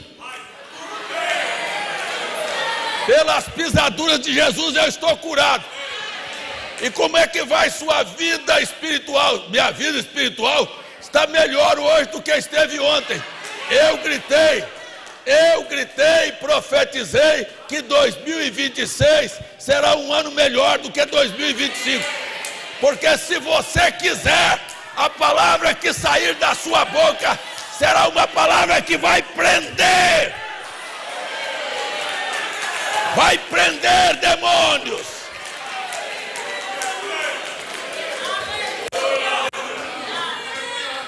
Pelas pisaduras de Jesus eu estou curado. E como é que vai sua vida espiritual? Minha vida espiritual está melhor hoje do que esteve ontem. Eu gritei, profetizei que 2026 será um ano melhor do que 2025. Porque se você quiser, a palavra que sair da sua boca será uma palavra que vai prender. Vai prender demônios.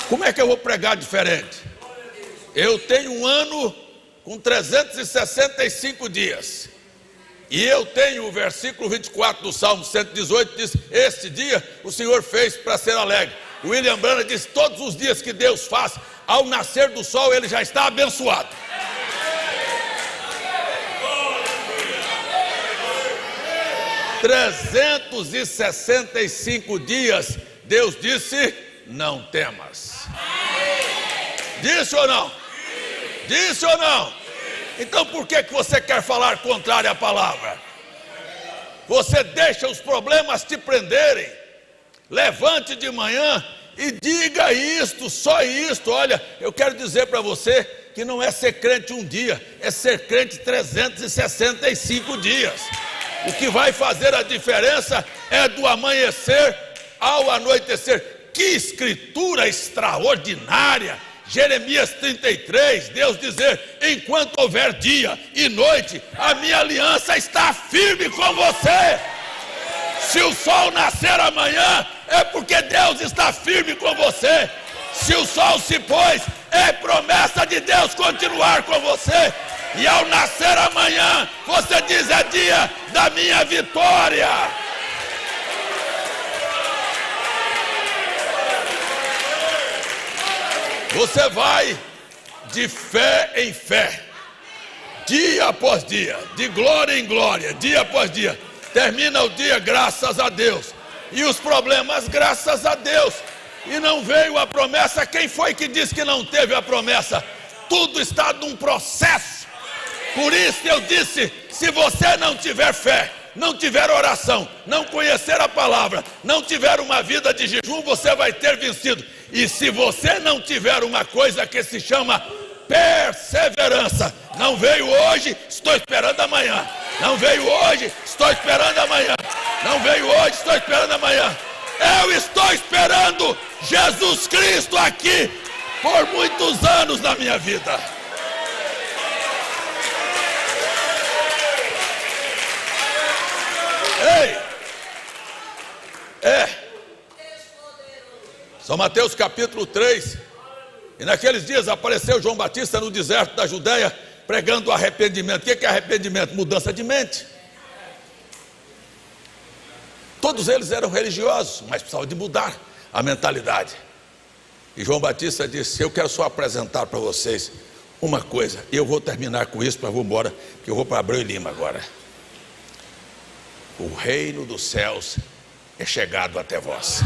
Como é que eu vou pregar diferente? Eu tenho um ano com 365 dias. E eu tenho o versículo 24 do Salmo 118, diz: este dia o Senhor fez para ser alegre. O William Branham diz: todos os dias que Deus faz, ao nascer do sol, ele já está abençoado. – 365 dias, Deus disse: não temas. Disse ou não? Disse ou não? Então por que você quer falar contrário à palavra? Você deixa os problemas te prenderem. Levante de manhã e diga isto, só isto. Olha, eu quero dizer para você que não é ser crente um dia, é ser crente 365 dias. O que vai fazer a diferença é do amanhecer ao anoitecer. Que escritura extraordinária! Jeremias 33, Deus dizer: enquanto houver dia e noite, a minha aliança está firme com você. Se o sol nascer amanhã, é porque Deus está firme com você. Se o sol se pôs, é promessa de Deus continuar com você. E ao nascer amanhã, você diz: é dia da minha vitória. Você vai de fé em fé, dia após dia, de glória em glória, dia após dia. Termina o dia, graças a Deus. E os problemas, graças a Deus. E não veio a promessa. Quem foi que disse que não teve a promessa? Tudo está num processo. Por isso eu disse: se você não tiver fé, não tiver oração, não conhecer a palavra, não tiver uma vida de jejum, você vai ter vencido. E se você não tiver uma coisa que se chama perseverança, não veio hoje, estou esperando amanhã. Não veio hoje, estou esperando amanhã. Não veio hoje, estou esperando amanhã. Eu estou esperando Jesus Cristo aqui por muitos anos na minha vida. Ei! São Mateus capítulo 3. E naqueles dias apareceu João Batista no deserto da Judéia, pregando arrependimento. O que é arrependimento? Mudança de mente. Todos eles eram religiosos, mas precisavam de mudar a mentalidade. E João Batista disse: eu quero só apresentar para vocês uma coisa. E eu vou terminar com isso, para vou embora, porque eu vou para Abreu e Lima agora. o reino dos céus é chegado até vós.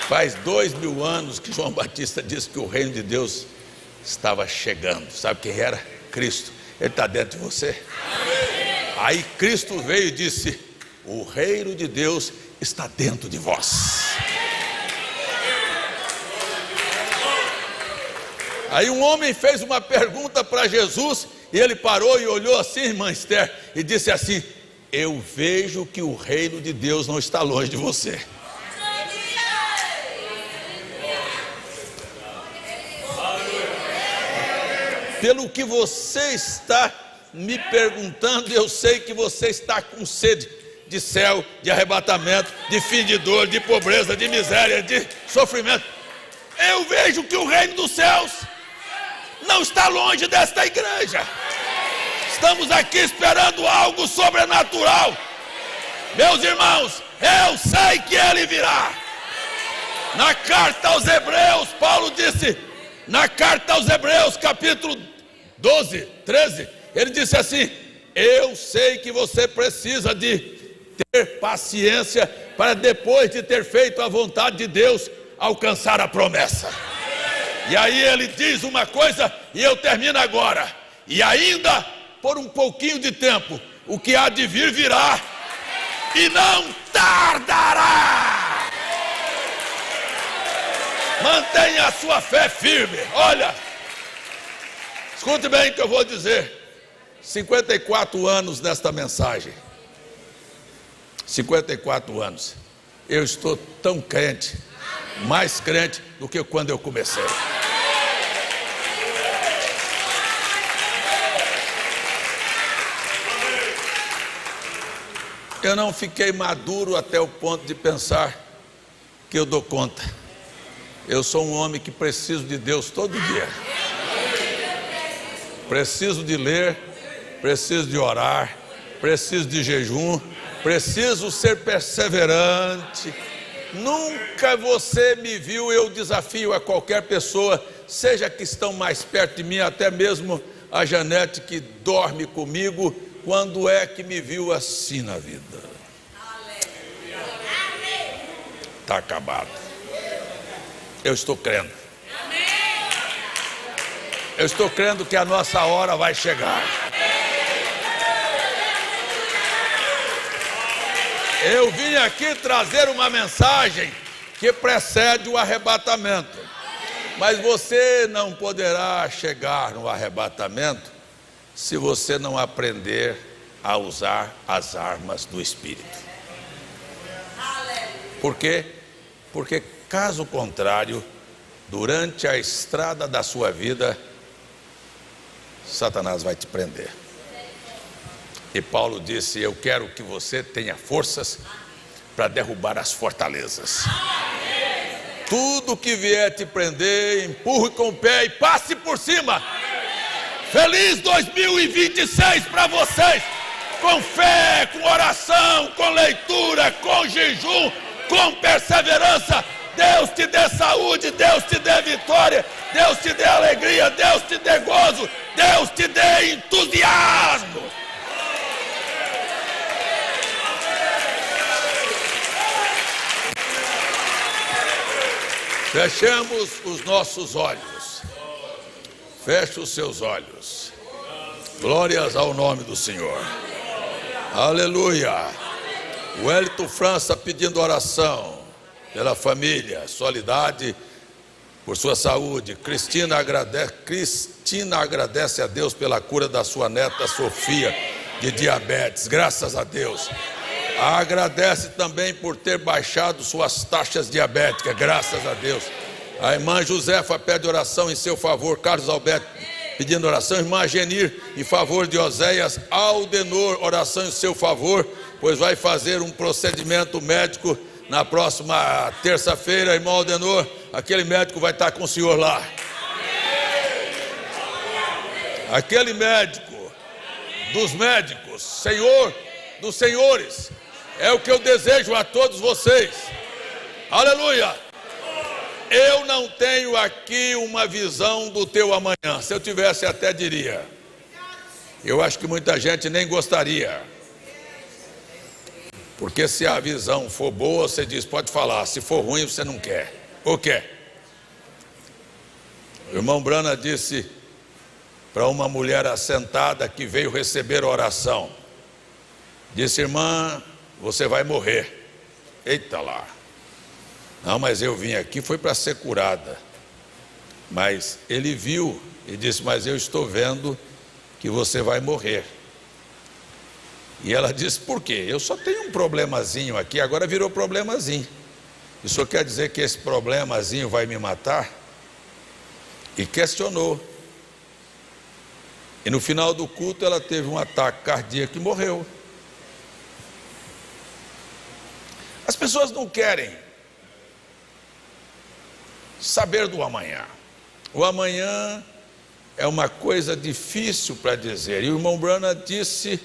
Faz 2000 anos que João Batista disse que o reino de Deus estava chegando. Sabe quem era? Cristo. Ele está dentro de você. Aí Cristo veio e disse: o reino de Deus está dentro de vós. Aí um homem fez uma pergunta para Jesus, e ele parou e olhou assim, irmã Esther, e disse assim: eu vejo que o reino de Deus não está longe de você. Pelo que você está me perguntando, eu sei que você está com sede de céu, de arrebatamento, de fim de dor, de pobreza, de miséria, de sofrimento. Eu vejo que o reino dos céus não está longe desta igreja. Estamos aqui esperando algo sobrenatural. Meus irmãos, eu sei que ele virá. Na carta aos Hebreus, Paulo disse, na carta aos Hebreus, capítulo 12, 13, ele disse assim: eu sei que você precisa de ter paciência para, depois de ter feito a vontade de Deus, alcançar a promessa. E aí ele diz uma coisa, e eu termino agora: e ainda por um pouquinho de tempo, o que há de vir virá, e não tardará. Mantenha a sua fé firme. Olha, escute bem o que eu vou dizer. 54 anos nesta mensagem. 54 anos. Eu estou tão crente, mais crente do que quando eu comecei. Eu não fiquei maduro até o ponto de pensar que eu dou conta. Eu sou um homem que preciso de Deus todo dia. Preciso de ler, preciso de orar, preciso de jejum, preciso ser perseverante. Nunca você me viu, eu desafio a qualquer pessoa, seja que estão mais perto de mim, até mesmo a Janete que dorme comigo, quando é que me viu assim na vida? Está acabado. Eu estou crendo. Eu estou crendo que a nossa hora vai chegar. Eu vim aqui trazer uma mensagem que precede o arrebatamento. Mas você não poderá chegar no arrebatamento se você não aprender a usar as armas do Espírito. Por quê? Porque caso contrário, durante a estrada da sua vida, Satanás vai te prender. E Paulo disse: eu quero que você tenha forças para derrubar as fortalezas. Tudo que vier te prender, empurre com o pé e passe por cima. Feliz 2026 para vocês, com fé, com oração, com leitura, com jejum, com perseverança. Deus te dê saúde, Deus te dê vitória, Deus te dê alegria, Deus te dê gozo, Deus te dê entusiasmo. Fechemos os nossos olhos. Feche os seus olhos. Glórias ao nome do Senhor. Aleluia. Wellington França pedindo oração pela família, solidariedade por sua saúde. Cristina agradece a Deus pela cura da sua neta Sofia de diabetes, graças a Deus. Agradece também por ter baixado suas taxas diabéticas, graças a Deus. A irmã Josefa pede oração em seu favor. Carlos Alberto pedindo oração. Irmã Genir em favor de Oséias Aldenor, oração em seu favor, pois vai fazer um procedimento médico na próxima terça-feira. Irmão Aldenor, aquele médico vai estar com o senhor lá. Aquele médico dos médicos, Senhor dos senhores, é o que eu desejo a todos vocês. Aleluia. Eu não tenho aqui uma visão do teu amanhã. Se eu tivesse, até diria. Eu acho que muita gente nem gostaria. Porque se a visão for boa, você diz, pode falar. Se for ruim, você não quer. Ou quer? O irmão Brana disse para uma mulher assentada que veio receber oração. Disse, irmã, você vai morrer. Eita lá. Não, mas eu vim aqui, foi para ser curada. Mas ele viu e disse, mas eu estou vendo que você vai morrer. E ela disse, por quê? Eu só tenho um problemazinho aqui, agora virou problemazinho. Isso quer dizer que esse problemazinho vai me matar? E questionou. E no final do culto ela teve um ataque cardíaco e morreu. As pessoas não querem saber do amanhã. O amanhã é uma coisa difícil para dizer. E o irmão Brana disse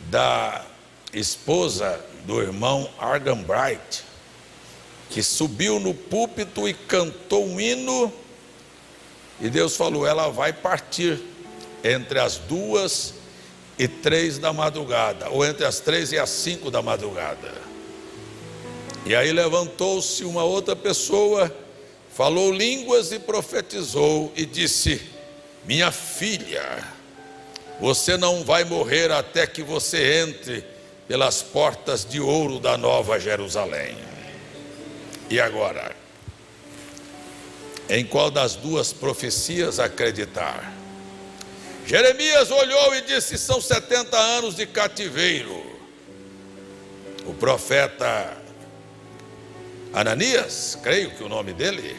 da esposa do irmão Argan Bright, que subiu no púlpito e cantou um hino, e Deus falou, ela vai partir entre as 2 e 3 da madrugada, ou entre as 3 e as 5 da madrugada. E aí levantou-se uma outra pessoa, falou línguas e profetizou e disse, minha filha, você não vai morrer até que você entre pelas portas de ouro da Nova Jerusalém. E agora? Em qual das duas profecias acreditar? Jeremias olhou e disse, são 70 anos de cativeiro. O profeta Ananias, creio que o nome dele,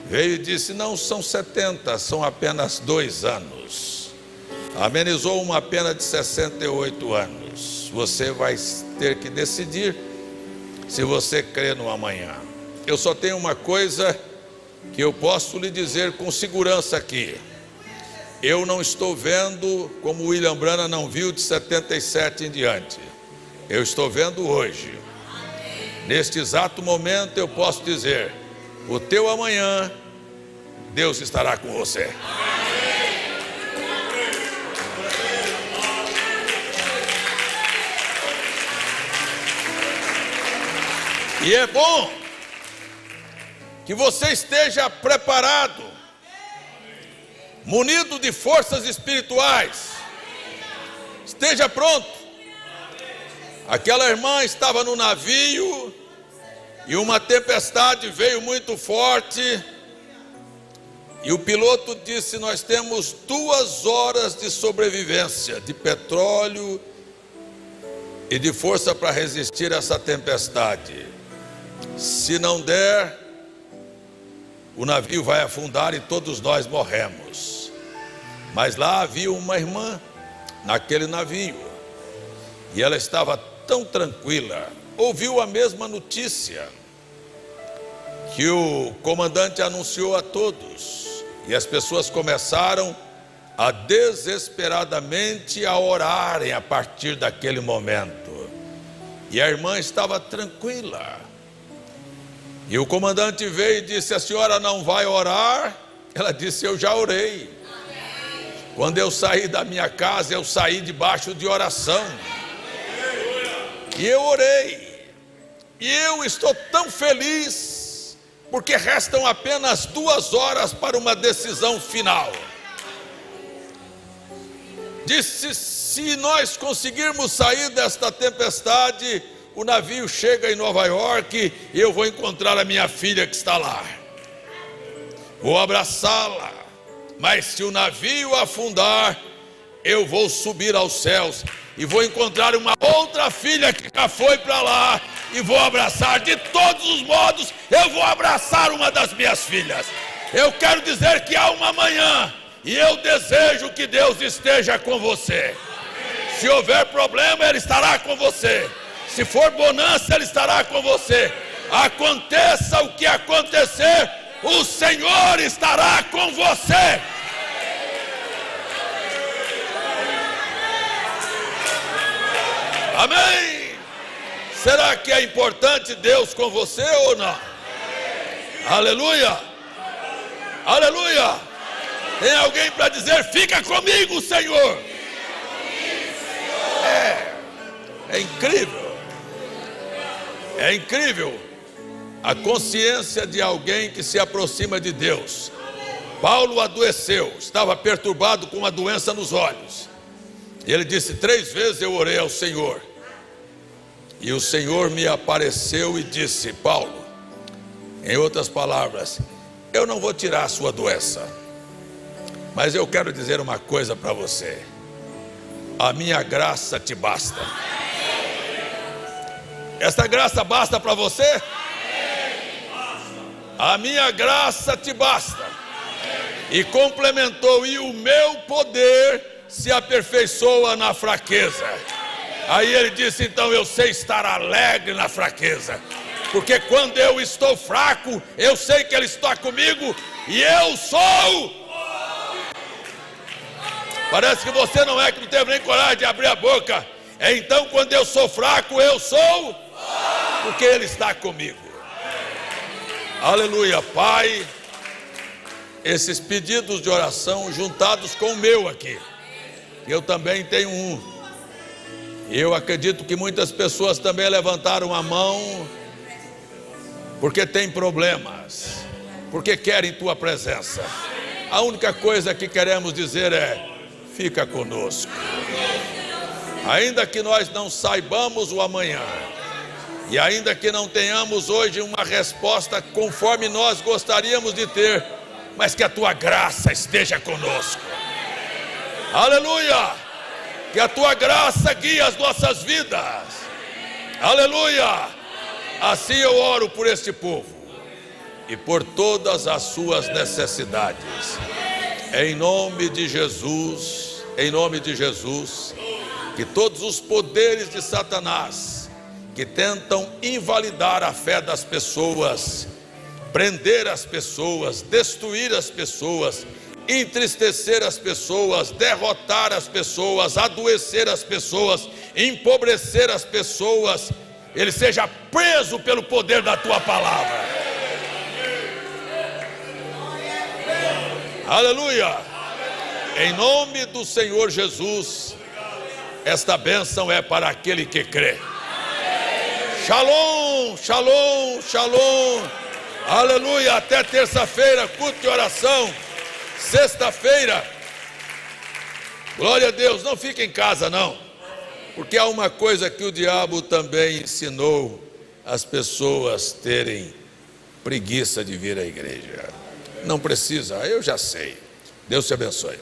veio e disse, não são 70, são apenas 2 anos. Amenizou uma pena de 68 anos. Você vai ter que decidir se você crê no amanhã. Eu só tenho uma coisa que eu posso lhe dizer com segurança aqui. Eu não estou vendo como William Brana não viu de 77 em diante. Eu estou vendo hoje. Neste exato momento eu posso dizer, o teu amanhã, Deus estará com você. E é bom que você esteja preparado, munido de forças espirituais. Esteja pronto. Aquela irmã estava no navio e uma tempestade veio muito forte. E o piloto disse, nós temos 2 horas de sobrevivência, de petróleo e de força para resistir a essa tempestade. Se não der, o navio vai afundar e todos nós morremos. Mas lá havia uma irmã naquele navio e ela estava tão tranquila, ouviu a mesma notícia que o comandante anunciou a todos, e as pessoas começaram a desesperadamente a orarem a partir daquele momento, e a irmã estava tranquila. E o comandante veio e disse, a senhora não vai orar? Ela disse, eu já orei. Quando eu saí da minha casa, eu saí debaixo de oração. E eu orei. E eu estou tão feliz, porque restam apenas 2 horas para uma decisão final. Disse, se nós conseguirmos sair desta tempestade, o navio chega em Nova York e eu vou encontrar a minha filha que está lá. Vou abraçá-la. Mas se o navio afundar, eu vou subir aos céus e vou encontrar uma outra filha que já foi para lá e vou abraçar. De todos os modos, eu vou abraçar uma das minhas filhas. Eu quero dizer que há uma manhã e eu desejo que Deus esteja com você. Se houver problema, Ele estará com você. Se for bonança, Ele estará com você. Aconteça o que acontecer, o Senhor estará com você. Amém? Será que é importante Deus com você ou não? Aleluia! Aleluia! Tem alguém para dizer: fica comigo, Senhor. É incrível. É incrível a consciência de alguém que se aproxima de Deus. Paulo adoeceu, estava perturbado com uma doença nos olhos. E ele disse: 3 vezes eu orei ao Senhor. E o Senhor me apareceu e disse: Paulo, em outras palavras, eu não vou tirar a sua doença, mas eu quero dizer uma coisa para você: a minha graça te basta. Essa graça basta para você? A minha graça te basta. E complementou: e o meu poder se aperfeiçoa na fraqueza. Aí ele disse: então eu sei estar alegre na fraqueza, porque quando eu estou fraco, eu sei que Ele está comigo e eu sou. Parece que você não teve nem coragem de abrir a boca. Então quando eu sou fraco, eu sou, porque Ele está comigo. Aleluia. Pai, esses pedidos de oração juntados com o meu aqui, eu também tenho um. Eu acredito que muitas pessoas também levantaram a mão porque tem problemas, porque querem tua presença. A única coisa que queremos dizer é: fica conosco. Ainda que nós não saibamos o amanhã, e ainda que não tenhamos hoje uma resposta conforme nós gostaríamos de ter, mas que a tua graça esteja conosco. Aleluia! Que a tua graça guie as nossas vidas. Aleluia! Assim eu oro por este povo e por todas as suas necessidades. Em nome de Jesus, que todos os poderes de Satanás que tentam invalidar a fé das pessoas, prender as pessoas, destruir as pessoas, entristecer as pessoas, derrotar as pessoas, adoecer as pessoas, empobrecer as pessoas, ele seja preso pelo poder da tua palavra. Aleluia! Em nome do Senhor Jesus, esta bênção é para aquele que crê. Shalom, shalom, shalom. Aleluia! Até terça-feira, culto de oração. Sexta-feira, glória a Deus. Não fique em casa não, porque há uma coisa que o diabo também ensinou as pessoas terem preguiça de vir à igreja. Não precisa, eu já sei. Deus te abençoe.